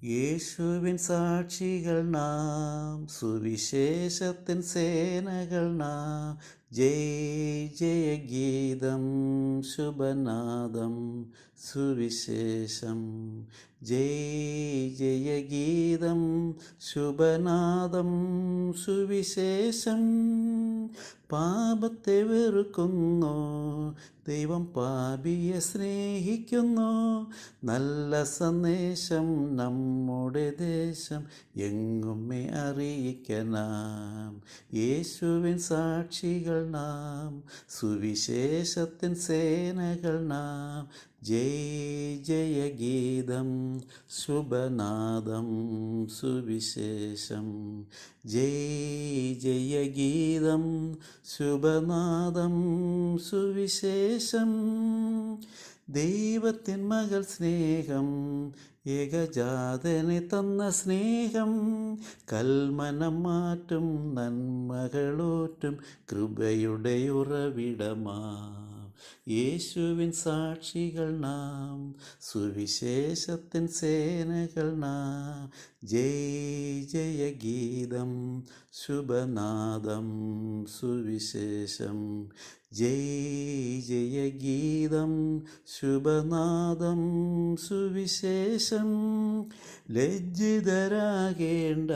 യേശുവിൻ സാക്ഷികൾ നാം, സുവിശേഷത്തിൻ സേനകൾ നാം. ജയ് ജയ ഗീതം ശുഭനാദം സുവിശേഷം. ജയ് ജയ ഗീതം ശുഭനാദം സുവിശേഷം. പാപത്തെ വെറുക്കുന്നു, ദൈവം പാപിയെ സ്നേഹിക്കുന്നു. നല്ല സന്ദേശം നമ്മുടെ ദേശം എങ്ങുമേ അറിയിക്കണം. യേശുവിൻ സാക്ഷികൾ നാം, സുവിശേഷത്തിൻ സേനകൾ നാം. ജയ് ജയ ഗീതം ശുഭനാദം സുവിശേഷം. ജയ് ജയ ഗീതം ശുഭനാദം സുവിശേഷം. ദൈവത്തിൻ മകൾ സ്നേഹം, ഏകജാതനെ തന്ന സ്നേഹം. കൽമനം മാറ്റും നന്മകളൂറ്റും കൃപയുടെ ഉറവിടമാം. യേശുവിൻ സാക്ഷികൾ നാം, സുവിശേഷത്തിൻ സേനകൾ നാം. ജയ് ജയ ഗീതം ശുഭനാദം സുവിശേഷം. ജയ് ജയ ഗീതം ശുഭനാദം സുവിശേഷം. ലജ്ജിതരാകേണ്ട,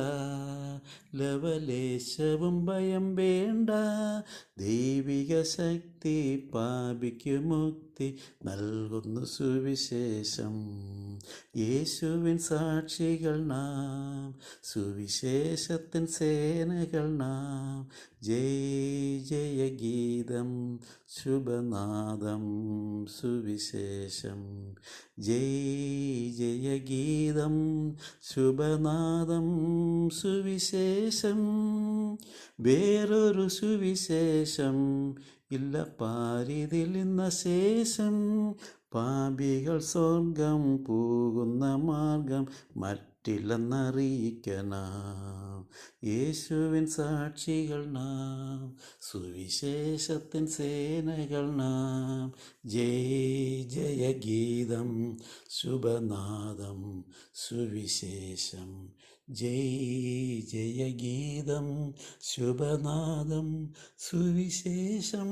ലവലേശവും ഭയം വേണ്ട. ദൈവിക ശക്തി പാപിക്കു മുക്തി നൽകുന്നു സുവിശേഷം. യേശുവിൻ സാക്ഷികൾ നാം, സുവിശേഷത്തിൻ സേനകൾ നാം. ജയ് ജയ ഗീതം ശുഭനാദം സുവിശേഷം. ജയ് ജയ ഗീതം ശുഭനാദം സുവിശേഷം. വേറൊരു സുവിശേഷം ഇല്ല പാരിതിൽ ഇന്ന ശേഷം. പാപികൾ സ്വർഗം പോകുന്ന മാർഗം മറ്റില്ലെന്നറിയിക്കണം. യേശുവിൻ സാക്ഷികൾ നാം, സുവിശേഷത്തിൻ സേനകൾ നാം. ജയ് ജയ ഗീതം ശുഭനാദം സുവിശേഷം. ജയ് ജയ ഗീതം ശുഭനാദം സുവിശേഷം.